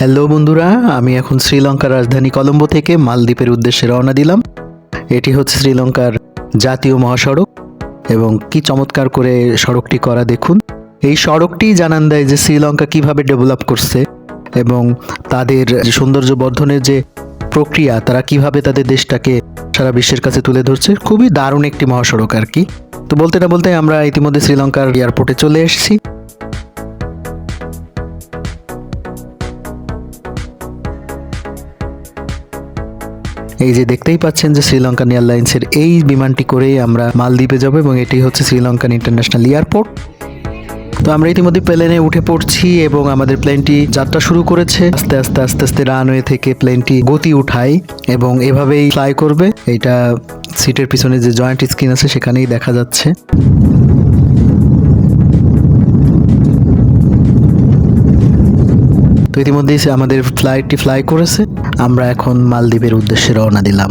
Hello বন্ধুরা, আমি এখন শ্রীলঙ্কার রাজধানী কলম্বো থেকে মালদ্বীপের উদ্দেশ্যে রওনা দিলাম। এটি হচ্ছে শ্রীলঙ্কার জাতীয় মহাসড়ক এবং কি চমৎকার করে সড়কটি করা দেখুন। এই সড়কটি জানান দেয় যে শ্রীলঙ্কা কিভাবে ডেভেলপ করছে এবং তাদের যে সৌন্দর্য বর্ধনের যে প্রক্রিয়া, তারা কিভাবে তাদের দেশটাকে সারা বিশ্বের কাছে তুলে ধরছে। খুবই দারুণ একটি মহাসড়ক আর কি। তো বলতে না বলতে আমরা ইতিমধ্যে শ্রীলঙ্কার এয়ারপোর্টে চলে এসেছি। এই যে দেখতেই পাচ্ছেন যে শ্রীলঙ্কান এয়ারলাইন্সের এই বিমানটি করেই আমরা মালদ্বীপে যাব এবং এটি হচ্ছে শ্রীলঙ্কান ইন্টারন্যাশনাল এয়ারপোর্ট। তো আমরা ইতিমধ্যে প্লেনে উঠে পড়ছি এবং আমাদের প্লেনটি যাত্রা শুরু করেছে। আস্তে আস্তে আস্তে আস্তে রানওয়ে থেকে প্লেনটি গতি উঠায় এবং এভাবেই ফ্লাই করবে। এটা সিটের পিছনে যে জয়েন্ট স্ক্রিন আছে সেখানেই দেখা যাচ্ছে। তো ইতিমধ্যেই আমাদের ফ্লাইটটি ফ্লাই করেছে। আমরা এখন মালদ্বীপের উদ্দেশ্যে রওনা দিলাম।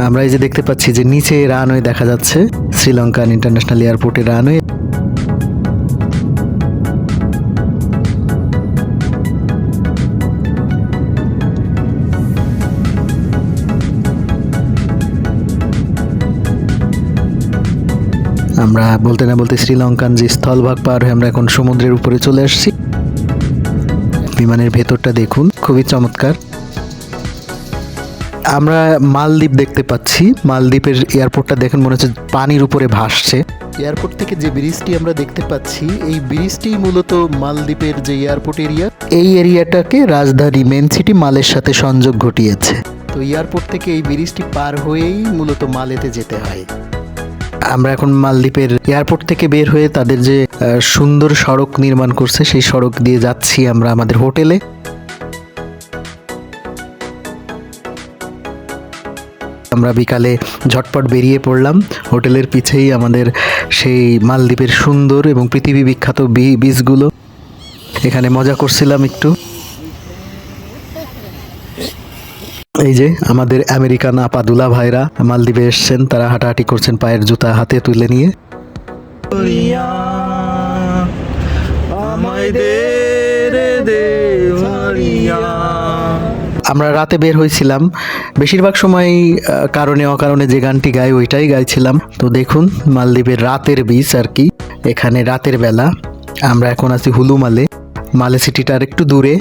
আমরা এই যে দেখতে পাচ্ছি যে নিচে রানওয়ে দেখা যাচ্ছে, শ্রীলঙ্কান ইন্টারন্যাশনাল এয়ারপোর্টের রানওয়ে। আমরা বলতে না বলতে শ্রীলঙ্কান যে স্থলভাগ পার হয়ে আমরা এখন সমুদ্রের উপরে চলে আসছি। বিমানের ভেতরটা দেখুন, খুবই চমৎকার। আমরা মালদ্বীপ দেখতে পাচ্ছি। মালদ্বীপের এয়ারপোর্টটা দেখেন, মনে হচ্ছে পানির উপরে ভাসছে। এয়ারপোর্ট থেকে যে ব্রিজটি আমরা দেখতে পাচ্ছি, এই ব্রিজটি মূলত মালদ্বীপের যে এয়ারপোর্ট এরিয়া, এই এরিয়াটাকে রাজধানী মেন সিটি মালের সাথে সংযোগ ঘটিয়েছে। তো এয়ারপোর্ট থেকে এই ব্রিজটি পার হয়েই মূলত মালেতে যেতে হয়। আমরা এখন মালদ্বীপের এয়ারপোর্ট থেকে বের হয়ে তাদের যে সুন্দর সড়ক নির্মাণ করছে সেই সড়ক দিয়ে যাচ্ছি আমরা আমাদের হোটেলে। আমরা বিকালে ঝটপট বেরিয়ে পড়লাম। হোটেলের পিছেই আমাদের সেই মালদ্বীপের সুন্দর এবং পৃথিবী বিখ্যাত বিচগুলো। এখানে মজা করছিলাম একটু। এই যে আমাদের আমেরিকান আপাদুলা ভাইরা মালদ্বীপে এসছেন, তারা হাঁটাহাঁটি করছেন পায়ের জুতা হাতে তুলে নিয়ে। আমরা রাতে বের হয়েছিলাম, বেশিরভাগ সময় কারণে অকারণে যে গানটি গাই ওইটাই গাইছিলাম। তো দেখুন মালদ্বীপের রাতের বিচ আর কি, এখানে রাতের বেলা। আমরা এখন আছি হুলুমালে। মালে সিটিটার একটু দূরে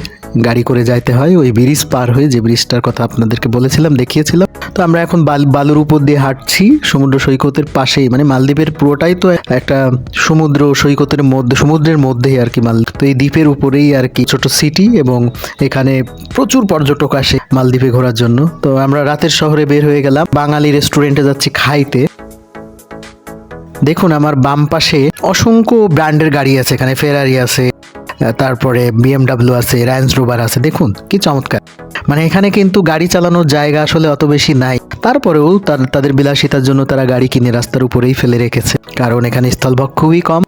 গাড়ি করে যাইতে হয়, ওই ব্রিজ পার হয়ে, যে ব্রিজটার কথা আপনাদেরকে বলেছিলাম, দেখিয়েছিলাম। তো আমরা এখন বালুর উপর দিয়ে হাঁটছি সমুদ্র সৈকতের পাশেই। মানে মালদ্বীপের পুরোটাই তো একটা সমুদ্র সৈকতের মধ্যে, সমুদ্রের মধ্যেই আর কি মালদ্বীপ। তো এই দ্বীপের উপরেই আর কি ছোট সিটি এবং এখানে প্রচুর পর্যটক আসে মালদ্বীপে ঘোরার জন্য। তো আমরা রাতের শহরে বের হয়ে গেলাম, বাঙালি রেস্টুরেন্টে যাচ্ছি খাইতে। দেখুন আমার বাম পাশে অসংখ্য ব্র্যান্ডের গাড়ি আছে, এখানে ফেরারি আছে, তারপরে BMW আছে, রেঞ্জ রোভার আছে। দেখুন কি চমৎকার। মানে এখানে কিন্তু গাড়ি চালানোর জায়গা আসলে অত বেশি নাই, তারপরেও তাদের বিলাসিতার জন্য তারা গাড়ি কিনে রাস্তার উপরেই ফেলে রেখেছে, কারণ এখানে স্থলভাগ খুবই কম।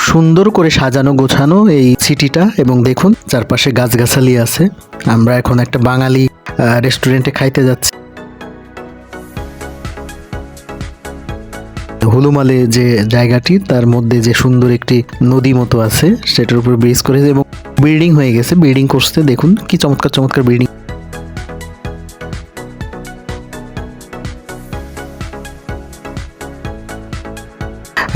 সুন্দর করে সাজানো গোছানো এই সিটিটা এবং দেখুন চারপাশে গাছগাছালি আছে। আমরা এখন একটা বাঙালি রেস্টুরেন্টে খাইতে যাচ্ছি। হুলুমালে যে জায়গাটি, তার মধ্যে যে সুন্দর একটি নদী মতো আছে, সেটার উপর ব্রিজ করেছে এবং বিল্ডিং হয়ে গেছে, বিল্ডিং করছে। দেখুন কি চমৎকার চমৎকার বিল্ডিং।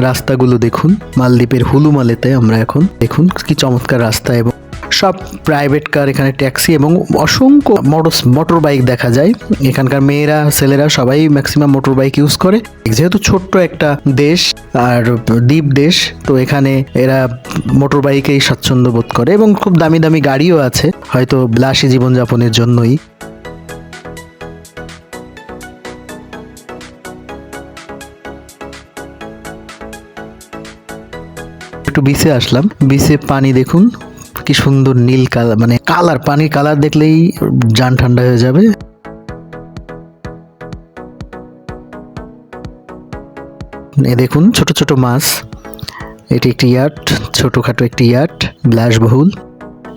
রাস্তাগুলো দেখুন মালদ্বীপের হুলুমালেতে আমরা এখন, দেখুন কি চমৎকার রাস্তা এবং সব প্রাইভেট কার, এখানে ট্যাক্সি এবং অসংখ্য মোটর বাইক দেখা যায়। এখানকার মেয়েরা ছেলেরা সবাই ম্যাক্সিমাম মোটর বাইক ইউজ করে। যেহেতু ছোট্ট একটা দেশ আর দ্বীপ দেশ, তো এখানে এরা মোটর বাইকেই স্বাচ্ছন্দ্য বোধ করে এবং খুব দামি দামি গাড়িও আছে, হয়তো বিলাসী জীবনযাপনের জন্যই। একটু বিচে আসলাম, বিচে পানি দেখুন কি সুন্দর নীল কালার, মানে কালার, পানির কালার দেখলেই জান ঠান্ডা হয়ে যাবে। দেখুন ছোট ছোট মাছ। এটি একটি ইয়াট, ছোটখাটো একটি ইয়াট, বিলাসবহুল।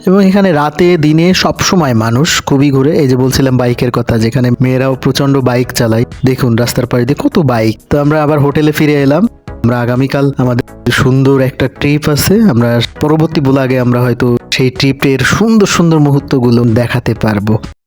এবং এখানে রাতে দিনে সব সময় মানুষ খুবই ঘুরে। এই যে বলছিলাম বাইকের কথা, যেখানে মেয়েরাও প্রচন্ড বাইক চালায়। দেখুন রাস্তার পাশে দিয়ে কত বাইক। তো আমরা আবার হোটেলে ফিরে এলাম। আমরা আগামীকাল আমাদের সুন্দর একটা ট্রিপ আছে, আমরা পরবর্তী ব্লগে আমরা হয়তো সেই ট্রিপের সুন্দর সুন্দর মুহূর্তগুলো দেখাতে পারবো।